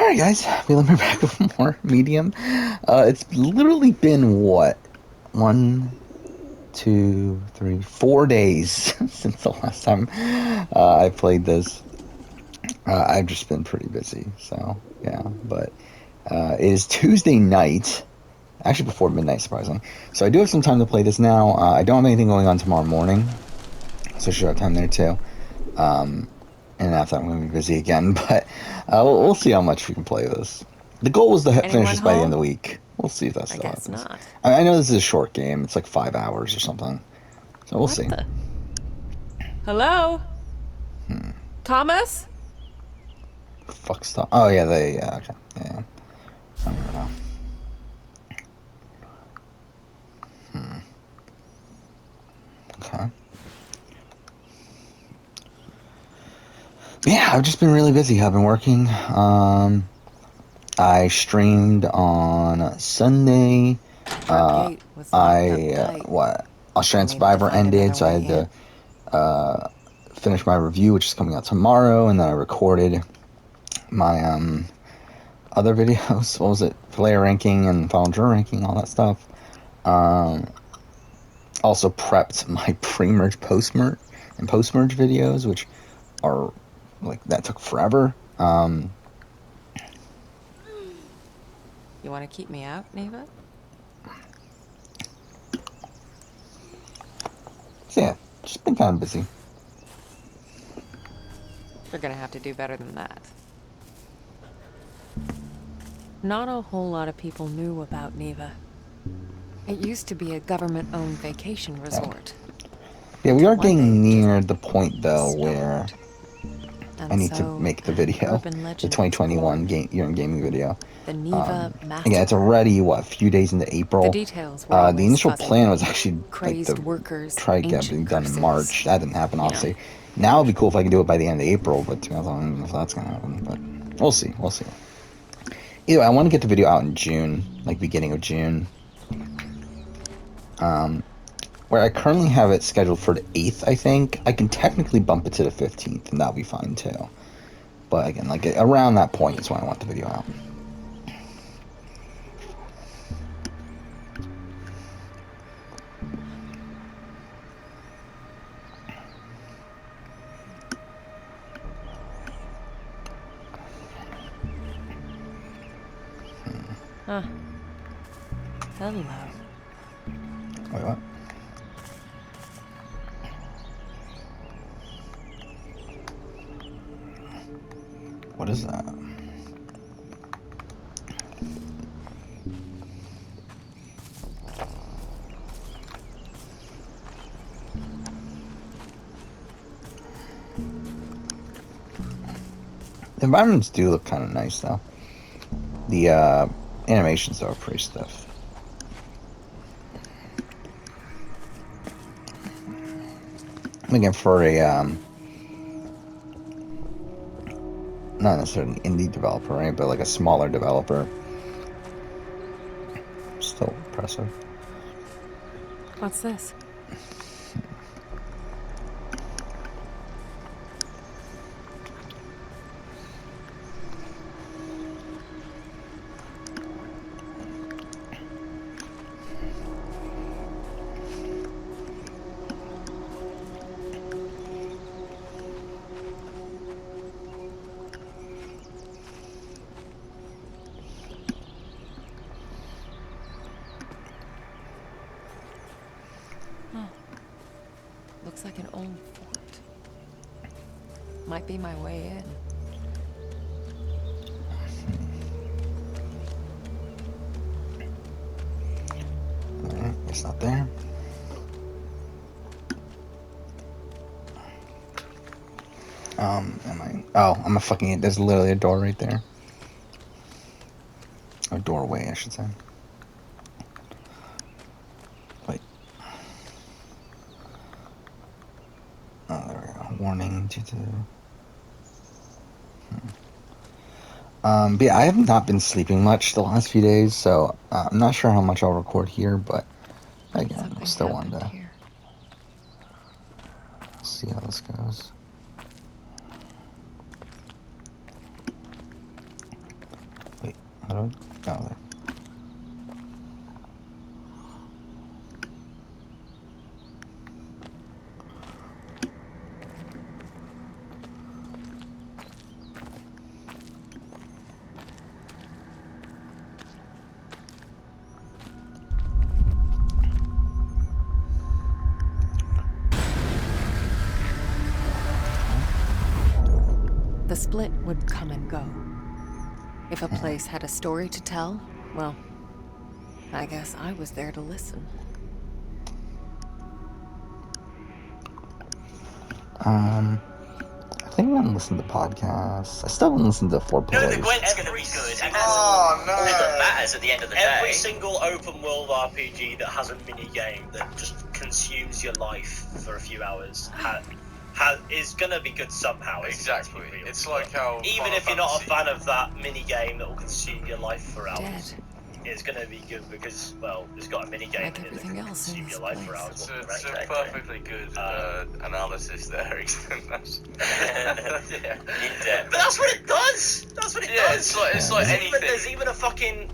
Alright guys, we're back with more Medium. It's literally been what? 4 days since the last time I played this. I've just been pretty busy, so yeah. But it is Tuesday night, actually before midnight, surprisingly. So I do have some time to play this now. I don't have anything going on tomorrow morning, so I should have time there too. And after that, I'm going to be busy again, but we'll see how much we can play this. The goal was to finish Anyone this by the end of the home? week. We'll see if that I still guess happens. not. I know this is a short game. It's like 5 hours or something. So we'll What see. the? Hello? Thomas? Fuck stuff. Oh, yeah, okay. Yeah. I don't know. Okay. Yeah, I've just been really busy. I've been working. I streamed on Sunday. Front gate was locked up I, tight. I Australian needed to Survivor find ended, another so I way had in. to finish my review, which is coming out tomorrow, and then I recorded my other videos. What was it? Player ranking and final juror ranking, all that stuff. Also prepped my pre-merge, post-merge, and post-merge videos, which are like that took forever. You want to keep me out, Neva? So yeah, just been kind of busy. You're gonna have to do better than that. Not a whole lot of people knew about Neva. It used to be a government-owned vacation Yeah, resort. yeah, we Until are one day getting it just near the point though where stopped. I And need to so make the an video, urban the legend was 2021 born. game year in gaming video. The Neva Again, it's Massacre. already what, a few days into The April. details were The always initial fuzzy. plan was actually like Crazed to workers, try to get everything ancient done in curses. March. That didn't happen, You know. obviously. Now it'd be cool if I can do it by the end of April, but to be honest, I don't know if that's gonna happen. But we'll see. We'll see. Either way, I want to get the video out in June, like beginning of June. Where I currently have it scheduled for the 8th, I think. I can technically bump it to the 15th, and that'll be fine too. But again, like around that point is when I want the video out. Huh. Hello. Wait, what? What is that? The environments do look kind of nice, though. The animations are pretty stiff. Again, for a not necessarily an indie developer, right? But like a smaller developer, still impressive. What's this? Huh. Looks like an old fort. Might be my way in. Alright, it's not there. Am I? Oh, I'm a fucking. There's literally a door right there. A doorway, I should say. Wait. Oh, there we go. Warning due to. But yeah, I have not been sleeping much the last few days, so I'm not sure how much I'll record here, but again, I Something still wanted happened to here. see how this goes. How do I? Oh, there. The split would come and go. If a place had a story to tell, well, I guess I was there to listen. I think I'm gonna listen to podcasts. I still haven't listened to 4 No, Plays. the Gwent's gonna be good, and that's Oh, no. all that matters at the end of the day. Every single open world RPG that has a mini game that just consumes your life for a few hours is gonna be good somehow. Exactly. Real. It's like how Even Final if you're not a Fantasy- fan of that mini game that will consume your life for hours, Dead. it's gonna be good because, well, it's got a mini game Like in it that everything can else in consume this your life for place. hours. It's a Right. perfectly good analysis there, Ethan. In depth. But that's what it does. That's what it Yeah, does. it's like anything. There's even a fucking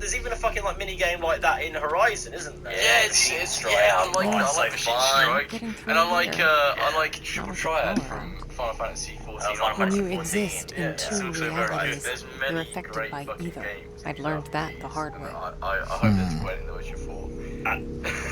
like mini game like that in Horizon, isn't there? Yeah, Machine it's Strike. I Oh, like it's so Machine fun. Strike, Getting through and here. I like Triple Not Triad with the power. from Final Fantasy 14. Final When Fantasy you 14, exist yeah, in it's two also very good. realities, There's you're many affected great by fucking either. games I'd in learned these that the RPGs, hard and way. I hope there's Gwent in The Witcher 4.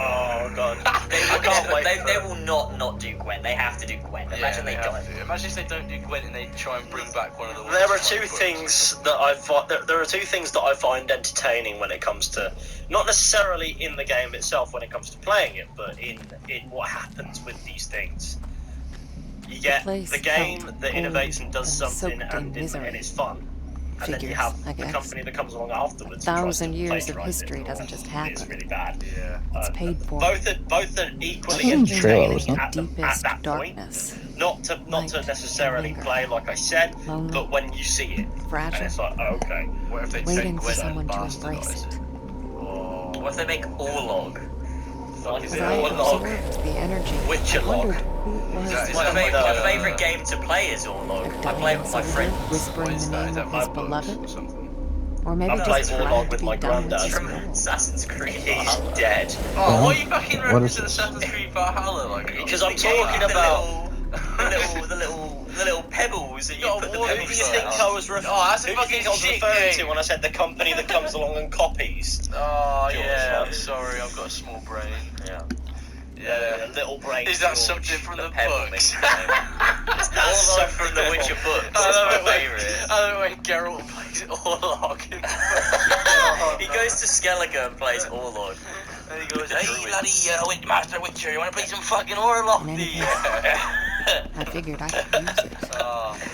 Oh god. They, I can't wait. they will not do Gwent. They have to do Gwent. Imagine they don't. Imagine if they don't do Gwent and they try and bring back one of the. There are two things that there are two things that I find entertaining when it comes to, not necessarily in the game itself when it comes to playing it, but in what happens with these things. You get place the game felt that innovates and does old and something soaked in and misery. it's fun. And then you Figures, have I the guess. company that comes along afterwards. 1,000 and tries to years of plagiarise history it. doesn't just It's happen. really bad. Yeah. It's paid for. Both are equally That's in the trailer, entertaining wasn't it? at Deepest that point. darkness. Not to Light necessarily and play like I said, Lonely. but when you see it, Fragile. and it's like, oh, okay. What if they Waiting take for Gwent someone and to embrace bastardize it. Oh. What if they make Orlog? Like, Is is it it As I Orlog? absorbed the energy, Witcher I wondered log. who it was. Is that- is My that favorite, like, my favorite game to play is Orlog. I play it with my Soldier friends. whispering What is the that? Is name of that his my books beloved, or something? or maybe I just played glad Orlog to with be my done with granddad. this From world. Assassin's Creed. He's dead. Oh, why are you fucking What referencing is it? Assassin's Creed Valhalla like? Because I'm talking about. the little pebbles that you Yo, put the what Who pebbles do you on. think I was referring? Oh, that's a Who do you think I was fucking shit referring game. to when I said the company that comes along and copies? Oh yeah, George, I'm sorry, I've got a small brain. Yeah. Yeah, little brain. Is that George. something from the pebble books? makes That's Orlog something from the Witcher books. I That's love my it when- favourite. I love it when Geralt plays Orlog. He goes to Skellige and plays Orlog. And he goes, Druids. hey bloody Master Witcher, you wanna play some fucking Orlog? In any case, Yeah. I figured I could use it.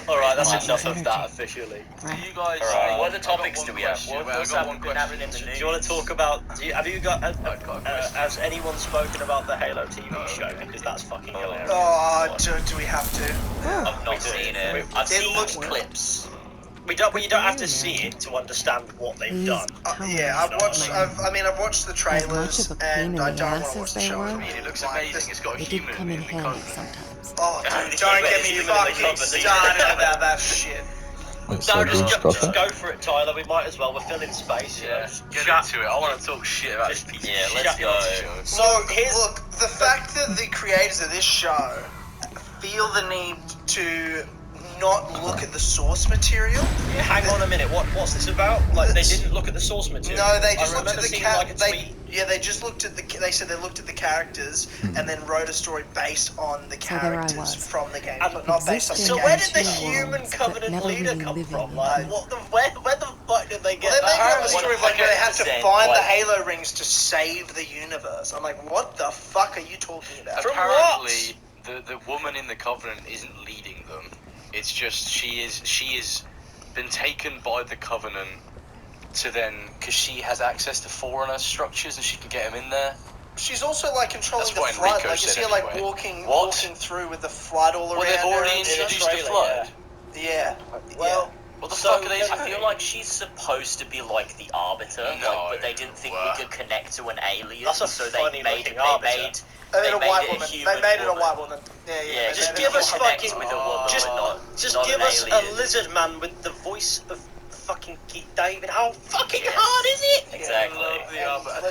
Alright, that's Much enough energy. of that officially. Do Right. you guys? Alright, what other I've got topics one do we have? question. What's I've got one been happening in the question. news? Do you want to talk about? Have you got? I've got a question. Has anyone spoken about the Halo TV show? Because that's fucking hilarious. Oh, do we have to? I've not seen it. I've seen looks- clips. We don't. Well, you don't have to see it to understand what they've These done. Yeah, I've watched. I've watched the As trailers, much of a pain in and I the don't want ass to watch as the they show. were, I mean, it looks amazing. It's got a They did human come in in the handy cover. sometimes. Oh, Don't don't get me human in the fucking cover. started about that shit. Wait, So so just, George got just that? go for it, Tyler. We might as well. We're filling space. You know. Yeah, Just get chat. into it. I want to talk shit about this Just- piece Yeah, of let's shit. go. So Look, the fact that the creators of this show feel the need to not look at the source material. Hang on a minute. What's this about? Like they didn't look at the source material. No, they I just looked at remember the seeing, characters. like, a tweet. They just looked at the. They said they looked at the characters and then wrote a story based on the So there I characters was. from the game, And but not based on the existing So game. where did the Two human worlds, but covenant never leader really come living from? in Like, them. where the fuck did they get Well, they make that? up a story of like where they have to 100% find the like- Halo rings to save the universe. I'm like, what the fuck are you talking about? From Apparently, the woman in the Covenant isn't leading them. It's just she is been taken by the Covenant to then, because she has access to Forerunner structures and she can get them in there. She's also like controlling That's the what flood. Enrico Like you said see her like anyway. walking What? through with the flood all around. Well, they've already her. introduced the Australia, flood. Yeah. Well, What the So fuck are they I doing? feel like she's supposed to be like the arbiter, No. but they didn't think Wow. we could connect to an alien, That's a so funny they made looking they arbiter. made They made they a made white it a woman. human They made it a woman. white woman. Yeah. Yeah, they just made it give a us white connect fucking- with a woman, Just, not just not give an us alien. a lizard man with the voice of fucking fucking keep David. How fucking hard is it? Exactly.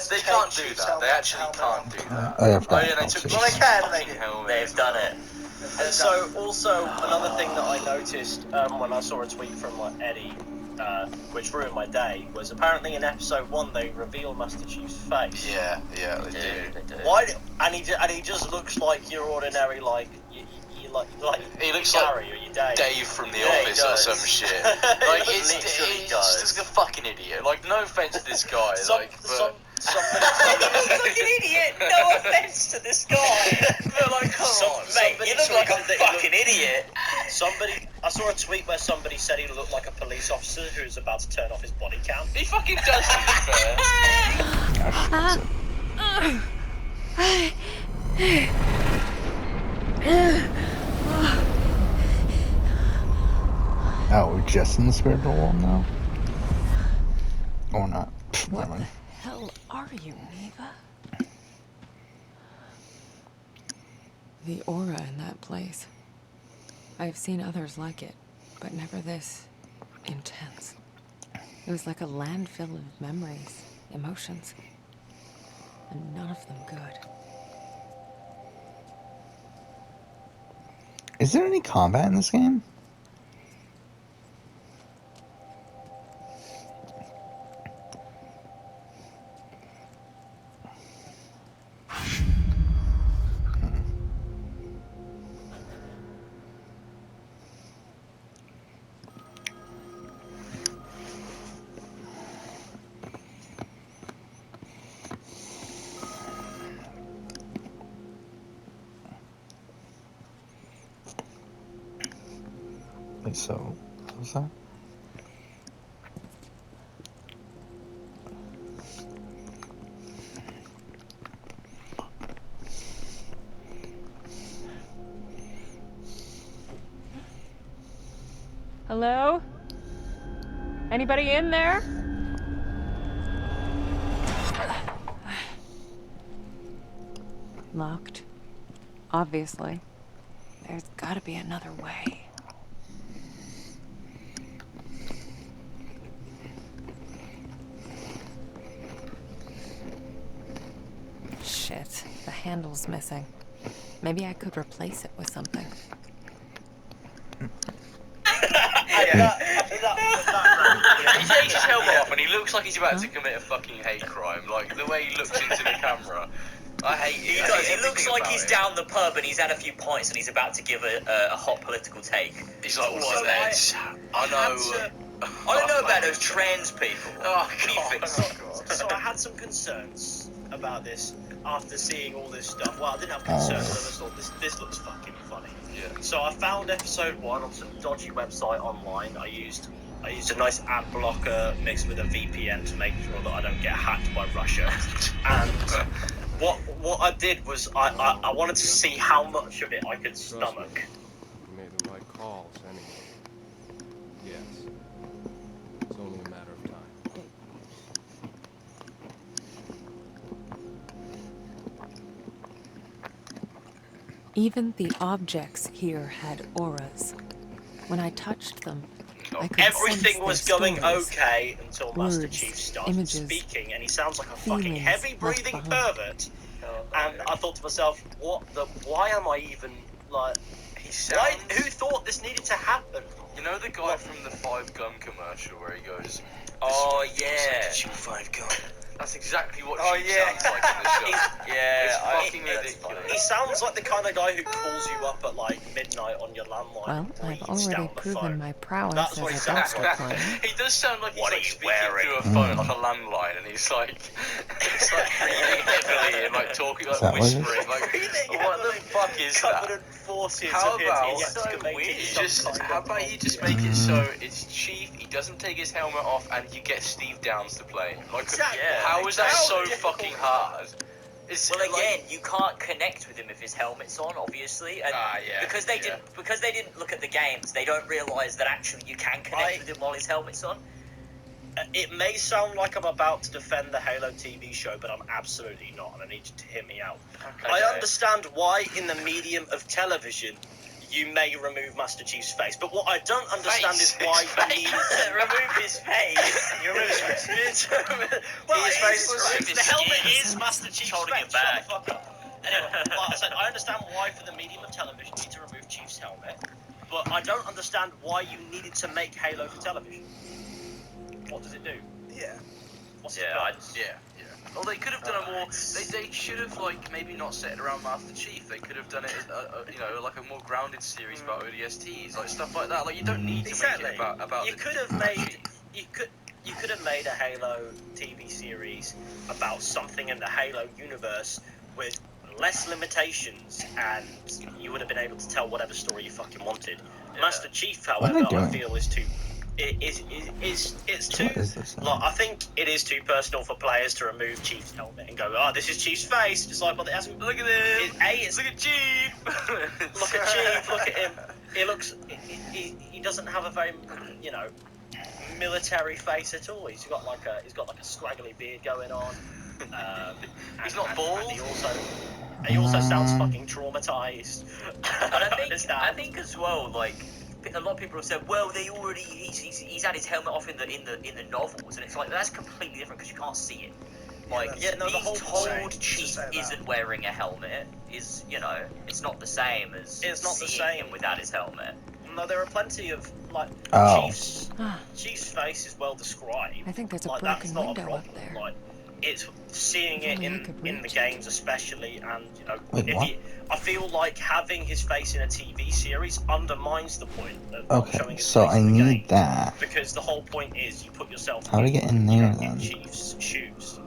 They can't do that. They actually can't do that. Oh, yeah, I forgot. Oh yeah, they took Well, they can, they fucking do. helmet They've as done well. it. And so, also, another thing that I noticed when I saw a tweet from like Eddie, which ruined my day, was apparently in episode 1 they reveal Master Chief's face. Yeah, they do. They do. Why? And he just looks like your ordinary like you like He looks your like Gary or your Dave. Dave from The Yeah, he Office or does. some shit. Like He it's literally does. just a fucking idiot. Like no offense to this guy, Somebody. You look like an idiot. No offense to this guy. but like come on. Mate, you look like a fucking idiot. I saw a tweet where somebody said he looked like a police officer who's about to turn off his body cam. He fucking does, to be fair. Oh, we're just in the spiritual world now? Or not? What Never the mind. hell are you, Neva? The aura in that place. I've seen others like it, but never this intense. It was like a landfill of memories, emotions, and none of them good. Is there any combat in this game? So, what was that? Hello? Anybody in there? Locked. Obviously. There's gotta be another way. Shit, the handle's missing. Maybe I could replace it with something. He takes his helmet off and he looks like he's about to commit a fucking hate crime. Like the way he looks into the camera. I hate it. He I does. hate He looks everything like about he's it. down the pub and he's had a few pints and he's about to give a hot political take. He's like, So what lads? I know. I don't know about those trans people. Oh, What do you God. think? So I had some concerns about this after seeing all this stuff. Well, I didn't have concerns. I just thought this looks fucking funny. Yeah. So I found episode 1 on some dodgy website online. I used a nice ad blocker mixed with a VPN to make sure that I don't get hacked by Russia. And what I did was I wanted to see how much of it I could stomach. You made the right calls, anyway. Yes. It's only a matter of time. Even the objects here had auras. When I touched them, I could Everything sense was their going stories. okay until Master Words, Chief started images, speaking, and he sounds like a fucking feelings heavy-breathing left behind. pervert. And I thought to myself, why am I even like? He sounds. Who thought this needed to happen? You know the guy from the 5 Gun commercial where he goes, Oh yeah. "Shoot 5 Gun." That's exactly what Oh, she yeah. sounds like in the show. Yeah. It's I- fucking that's funny. ridiculous. He sounds like the kind of guy who calls you up at like midnight on your landline. Well, and I've breathes already down the proven phone. my prowess That's as what a he sounds dumpster like. climber. He does sound like What he's like are you speaking wearing? through a phone, like a landline, and he's like, it's like breathing heavily and like talking, Is like that what it is? whispering, like, Breathing what the heavily, fuck is covered that? in forces How of his about excavating some just kind how of about you just monster. make it so it's Chief, he doesn't take his helmet off, and you get Steve Downs to play. Like, Exactly. how is that How so difficult fucking is hard? It's Well, like- again, you can't connect with him if his helmet's on, obviously, and yeah, because they didn't look at the games, they don't realise that actually you can connect with him while his helmet's on. It may sound like I'm about to defend the Halo TV show, but I'm absolutely not, and I need you to hear me out. Okay. I understand why, in the medium of television, you may remove Master Chief's face. But what I don't understand is why His you need to remove his face. You remove his face. Well, His face was- the helmet Yes. is Master Chief's Holding face. it back. Shut the fuck up. Anyway, like I said, I understand why for the medium of television you need to remove Chief's helmet, but I don't understand why you needed to make Halo for television. What does it do? Yeah. What's Yeah, the I, purpose? Yeah. Well, they could have done a more. They should have like maybe not set it around Master Chief. They could have done it, you know, like a more grounded series about ODSTs, like stuff like that. Like you don't need to Exactly. make it about. You the could have Master made Chief. you could have made a Halo TV series about something in the Halo universe with less limitations, and you would have been able to tell whatever story you fucking wanted. Yeah. Master Chief, What am I however, I doing? feel is too. It's too. What is this? Like, I think it is too personal for players to remove Chief's helmet and go, "Oh, this is Chief's face," just like, but it hasn't. Look at him. It's Look at Chief. look at Chief, look at him. He looks. He doesn't have a very, you know, military face at all. He's got like a scraggly beard going on. He's not bald. And he also sounds fucking traumatized. and I think as well, like a lot of people have said, well, he's had his helmet off in the novels, and it's like that's completely different because you can't see it. Like, Yeah, no, the whole he's point told to Chief say that. isn't wearing a helmet. Is, you know, it's not the same as It's not the seeing same. him without his helmet. No, there are plenty of like Oh. Chief's face is well described. I think there's a Like, broken that's not a window problem. up there. Like, it's seeing If it only I could in the reach games especially, and you know, Wait, what? I feel like having his face in a TV series undermines the point of showing Okay, his so face I in the need game. that. Because the whole point is you put yourself How to get in there, in then? Chief's shoes.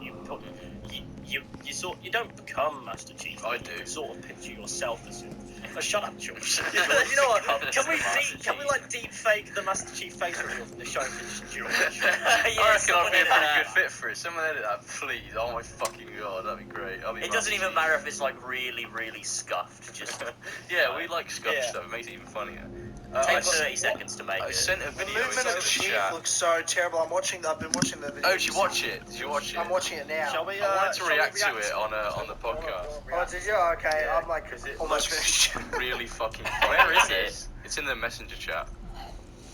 You don't become Master Chief. I do. You sort of picture yourself as him. Oh, shut up, George. You know what? Can we like deep fake the Master Chief face reveal from the show for just George? I reckon I'd be a pretty that. good fit for it. Someone edit that, please. Oh my fucking god, that'd be great. I'll be It doesn't Master even Chief. matter if it's like really, really scuffed. Just Yeah, we like scuff Yeah. stuff. It makes it even funnier. take I 30 seconds to make I it. sent a The video movement into of the Chief chat. looks so terrible. I've been watching the video. Oh, did you watch it? Did you watch it? I'm watching it now. Shall we? I wanted to shall we react to it it? on the podcast. Oh, did you? Okay, Yeah, I'm like 'cause it almost looks finished. really fucking funny. Where is it? It's in the messenger chat.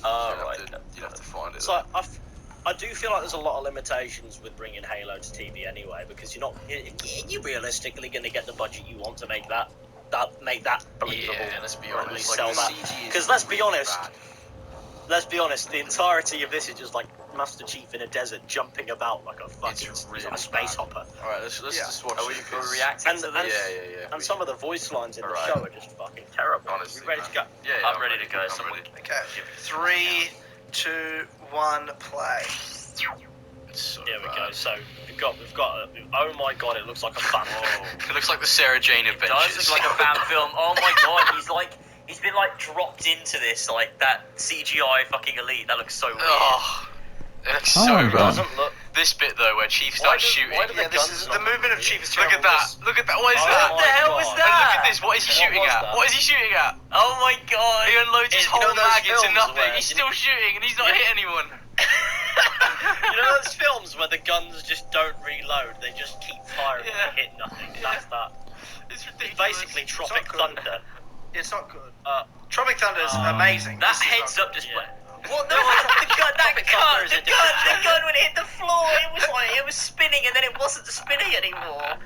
Oh, You'll right. have to- You'll have to find it. So I do feel like there's a lot of limitations with bringing Halo to TV anyway, because you're realistically going to get the budget you want to make that believable. Yeah, let's be or at honest. least Like, sell the that. CG is Because let's be really honest, bad. the entirety of this is just like Master Chief in a desert jumping about like a fucking It's like really a space bad. hopper. Alright, let's Yeah. just watch Are we it. 'cause- reacting And- to and- this? Yeah. And some of the voice lines in the Alright. show are just fucking terrible. Honestly, You ready to go? man. Yeah, I'm ready to go. I'm Someone- ready. Okay, 3, 2, 1, play. It's so There we bad. go. So we've got. Oh my god! It looks like a fan. It looks like the Sarah Jane It Adventures. does look like a fan film. Oh my god, he's been like dropped into this, like that CGI fucking elite. That looks so weird. Oh, it looks Oh so my bad. God. Doesn't look. This bit though, where Chief starts shooting. why do Yeah, the this guns is not the movement of look Chief is Look terrible. at that! Look at that! What is Oh that? What the hell God. was And that? look at this! What is he What shooting was at? that? What is he shooting at? Oh my god. He unloads his You whole know those mag into films nothing. where- He's still shooting, and he's not hit anyone. You know those films where the guns just don't reload; they just keep firing Yeah. and hit nothing. Yeah. That's that. It's It's ridiculous. basically Tropic It's not good. Thunder. It's not good. Uh, Tropic Thunder is amazing. That This is heads not up good. display. Yeah. What the gun? That Tropic Thunder is a different the gun when it hit the floor, it was spinning, and then it wasn't spinning anymore.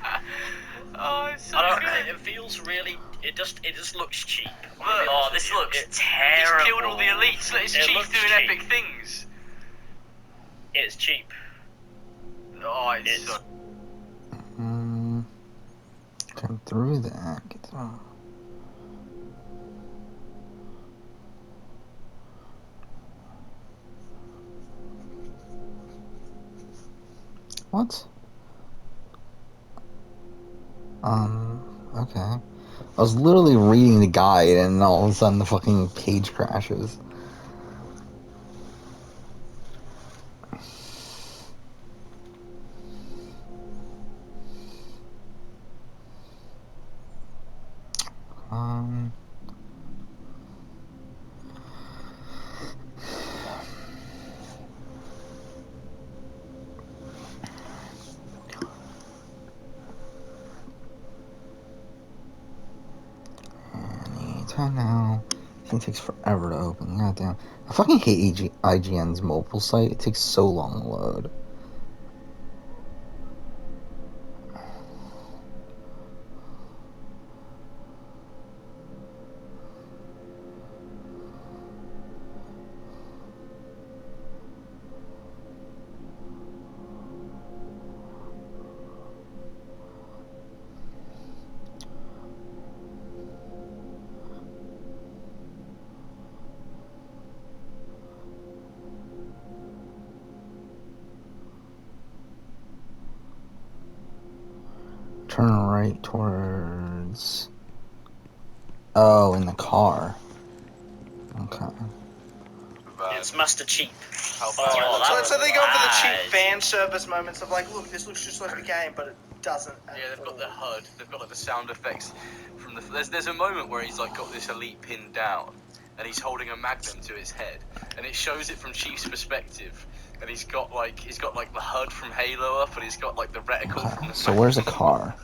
Oh, it's so I don't. good. It feels really. It just looks cheap. Oh, this looks He's terrible. killed all the elites. Look, it's It Chief looks doing cheap. epic things. It's cheap. Oh, it's It's- so... Come through that. Get through. What? Okay. I was literally reading the guide and all of a sudden the fucking page crashes. Um. Anytime now. Thing takes forever to open. God damn. I fucking hate IGN's mobile site. It takes so long to load. Turn right towards... Oh, in the car. Okay. It's Master Chief. How Oh, that So they go for the cheap Right. fan service moments of like, look, this looks just like the game, but it doesn't. Yeah, they've got the HUD. They've got like the sound effects from the. There's a moment where he's like got this elite pinned down, and he's holding a magnum to his head, and it shows it from Chief's perspective, and he's got like the HUD from Halo up, and he's got like the reticle from the. So where's the car?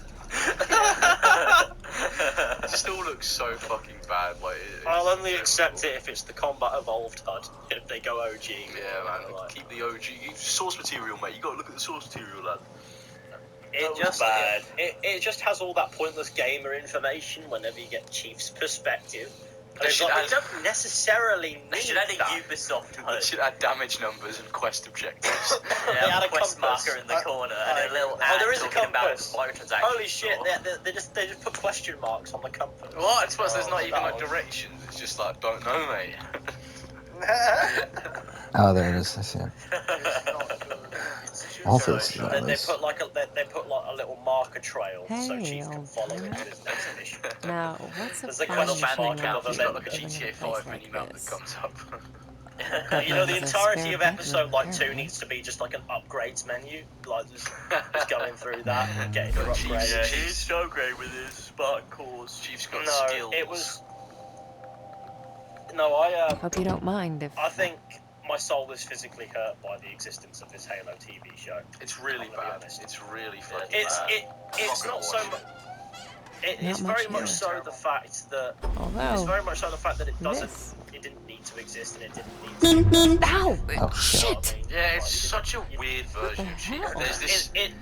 It just all looks so fucking bad. Like I'll only accept it if it's the Combat Evolved HUD. If they go OG. Yeah, man. Like, Keep the OG source material, mate. You got to look at the source material, lad. it just has all that pointless gamer information whenever you get Chief's perspective. And They it's should like, add- you don't necessarily They need should add a that. Ubisoft They HUD. should add damage numbers and quest objectives. They add have a a quest compass. marker in the corner and a little Oh, ad there is a talking about compass. microtransactions. Holy shit! or- They just put question marks on the compass. What? I suppose there's not Oh, even like that was- directions. It's just like, don't know, mate. Oh, there it is. I see it. All this is They this. put like a little marker trail so Hey, Chief can old follow timer. into his next mission. Now, what's a There's a fun kind of mission marker like of a He's to got like a live in GTA place 5 like mini map that this? comes up. You know, the There's a entirety spare of bedroom, episode like 2 apparently. needs to be just like an upgrades menu, like just going through that and getting your Got upgrades. Yeah, he's so great with his Spartan cores. Chief's got No, skills. it was. No, I Hope you don't mind if I think my soul is physically hurt by the existence of this Halo TV show. It's really I'm gonna be bad. honest. It's really fucking It's bad. it's I'm not not so gonna much. watch It's Not much very much here. so the fact that it's although very much so the fact that it doesn't. this. It didn't need to exist and it didn't need to. Ow! Oh, shit. Shit! Yeah, it's such a weird version the of Chief. hell? There's this. It,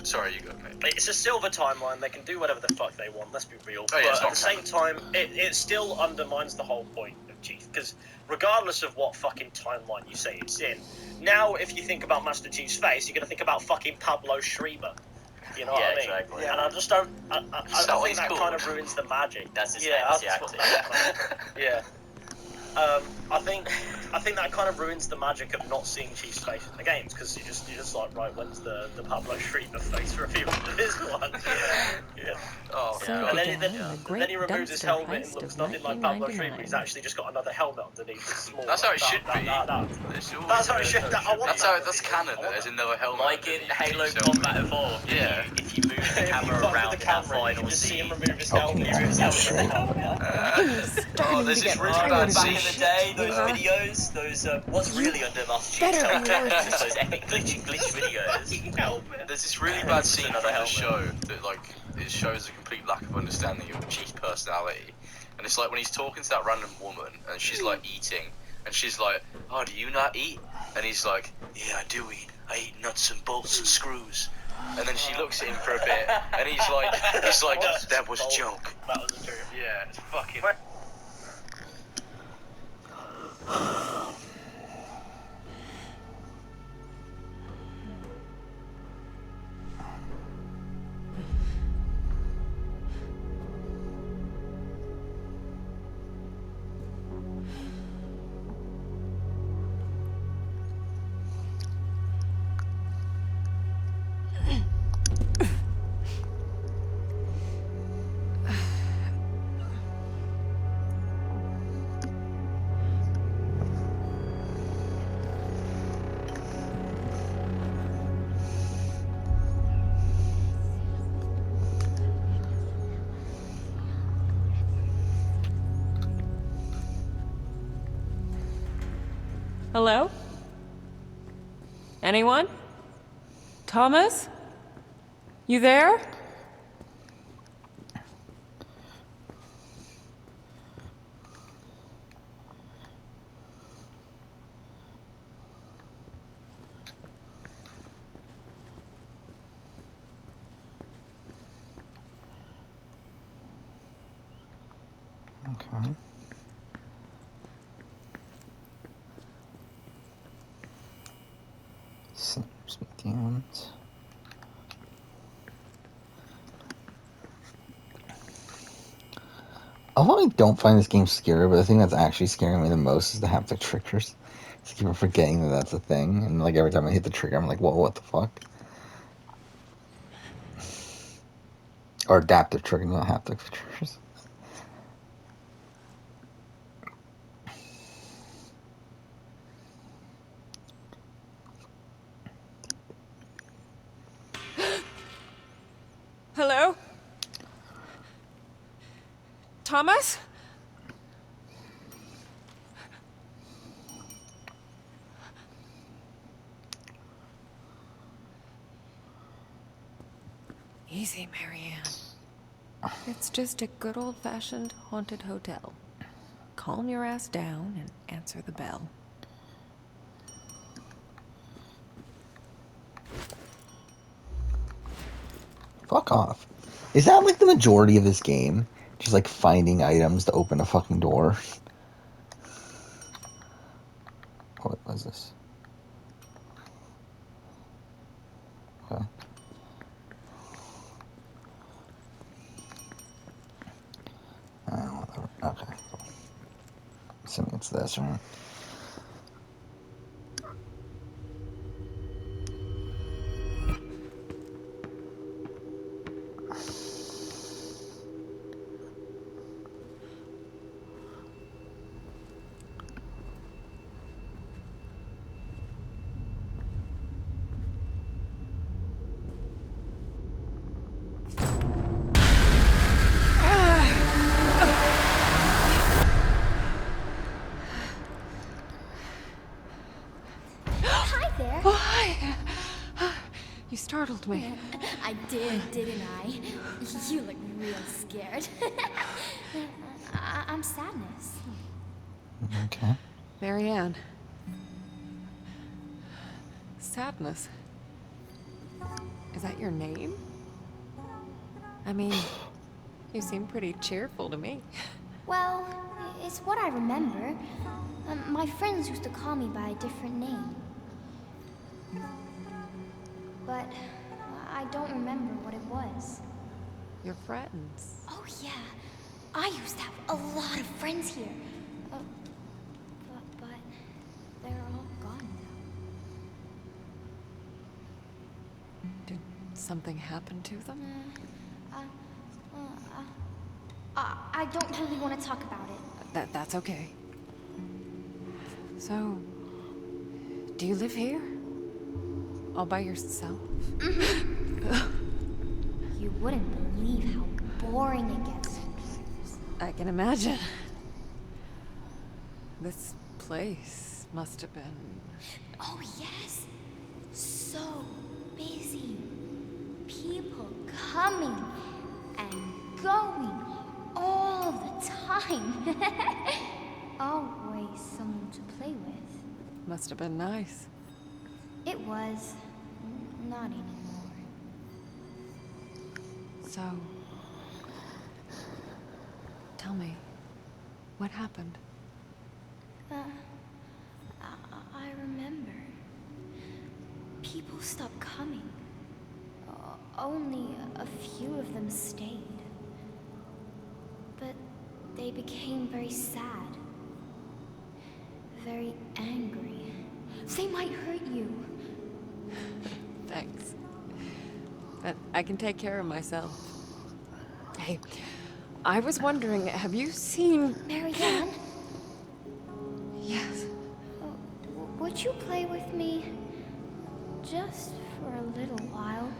Sorry, you go, mate. it's a silver timeline. They can do whatever the fuck they want. Let's be real. Oh, yeah, it's but not at the same time, it still undermines the whole point of Chief. Because regardless of what fucking timeline you say it's in, now if you think about Master Chief's face, you're gonna think about fucking Pablo Schreiber. You know what I mean? exactly. And I just don't. I that what think he's that called? kind of ruins the magic. That's his yeah, name, that's the that's actor. what- yeah. I think that kind of ruins the magic of not seeing Chief's face in the games because you're just like, right, when's the Pablo Schreiber face revealed in this one? Yeah. Oh, So God. And began then the he great removes his dumpster helmet and heist looks of nothing like Pablo Schreiber. 1999. He's actually just got another helmet underneath. It's small. That's how it That- should that- be. that- It's always- That's how it should. I want That's that. how. That's canon. I want There's that. another helmet. Like in Halo So- Combat Evolved, Yeah. if you move the If you camera fuck around with the in that camera, you final can just see him scene. remove his Okay, helmet. yeah, Remove his that's helmet. Oh, there's this really bad Back scene. in the day, those Uh-huh. videos, those what's really under Master Chief's better helmet, be worth it. those epic glitch videos. There's this really bad scene in Another the helmet. show that like it shows a complete lack of understanding of Chief's personality. And it's like when he's talking to that random woman and she's like eating and she's like, "Oh, do you not eat?" And he's like, "Yeah, I do eat. I eat nuts and bolts and screws." And then she looks at him for a bit and he's like, "That was a joke." That was a joke. Yeah, it's fucking. Hello? Anyone? Thomas? You there? Seems medium. Although I don't find this game scary, but the thing that's actually scaring me the most is the haptic triggers. I just keep on forgetting that that's a thing, and like every time I hit the trigger, I'm like, whoa, what the fuck? Or adaptive trigger, not haptic triggers. Hello? Thomas? Easy, Marianne. It's just a good old-fashioned haunted hotel. Calm your ass down and answer the bell. Fuck off. Is that like the majority of this game? Just like finding items to open a fucking door? What was this? Okay. Whatever. Okay, cool. Assuming it's this, right? Hi there. Oh, hi! You startled me. I did, didn't I? You look real scared. I'm Sadness. Okay. Marianne. Sadness. Is that your name? I mean, you seem pretty cheerful to me. Well, it's what I remember. My friends used to call me by a different name. But I don't remember what it was. Your friends. Oh yeah, I used to have a lot of friends here. But they're all gone now. Did something happen to them? I don't really want to talk about it. That's okay. So, do you live here? All by yourself? You wouldn't believe how boring it gets. I can imagine. This place must have been... Oh yes, so busy. People coming and going all the time. Always someone to play with. Must have been nice. It was. Not anymore. So... Tell me, what happened? I remember. People stopped coming. Only a few of them stayed. But they became very sad. Very angry. They might hurt you. Thanks. But I can take care of myself. Hey, I was wondering, have you seen... Marianne? Yes. Would you play with me? Just for a little while.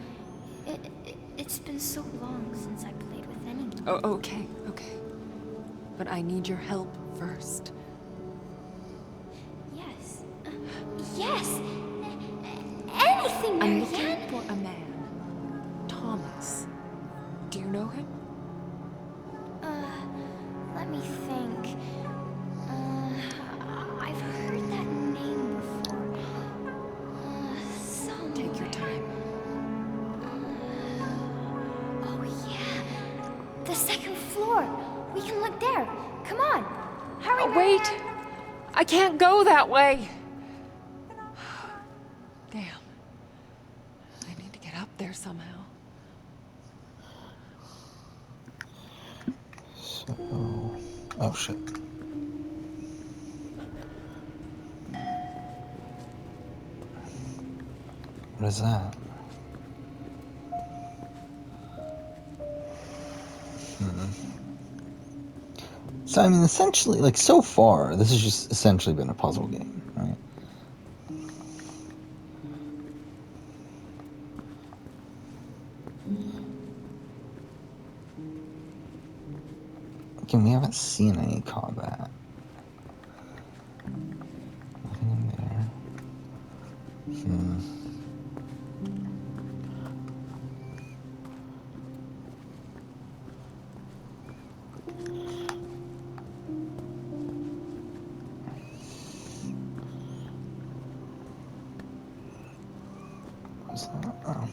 It's been so long since I played with anyone. Oh, okay. But I need your help first. Yes. Yes! Anything, I'm Marianne! looking for a man. Thomas. Do you know him? Let me think. I've heard that name before. Somewhere. Take your time. Oh yeah. The second floor. We can look there. Come on. Hurry, Wait! Marianne. I can't go that way! Damn. there somehow. So, oh shit. What is that? So, I mean, essentially, like, so far, this has just essentially been a puzzle game, right? Again, we haven't seen any combat. Nothing in there. What's that? Oh.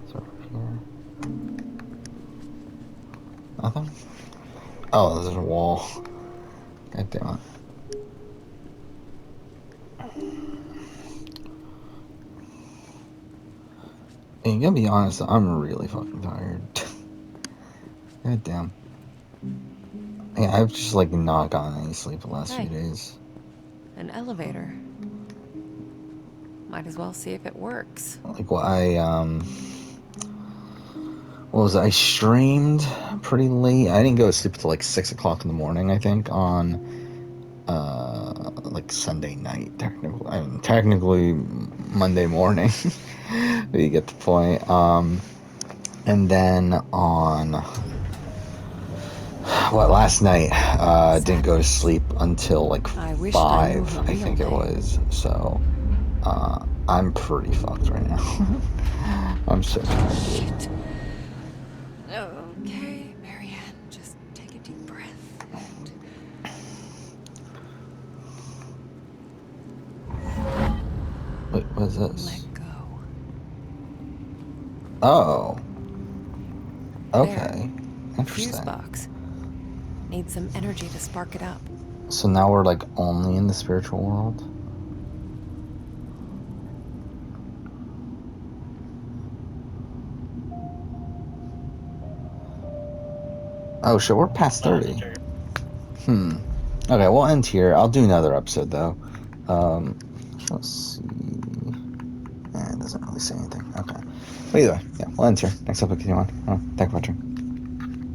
It's over here. Nothing? Oh, there's a wall. God damn it. And you gotta be honest, I'm really fucking tired. God damn. Yeah, I've just like not gotten any sleep the last few days. An elevator. Might as well see if it works. Like what what was it? I streamed pretty late. I didn't go to sleep until like 6 o'clock in the morning, I think, on like Sunday night, technically Monday morning. But you get the point. And then on last night, didn't go to sleep until like 5, I think it was. So I'm pretty fucked right now. I'm so tired. Shit. Okay, Marianne, just take a deep breath and... Wait, what is this? let go. Oh. Okay. There. Interesting. Fuse box. Need some energy to spark it up. So now we're like only in the spiritual world? Oh shit, we're past 30. Okay, we'll end here. I'll do another episode though. Let's see. It doesn't really say anything. Okay. But either way, yeah, we'll end here. Next episode, continue on. Thanks for watching.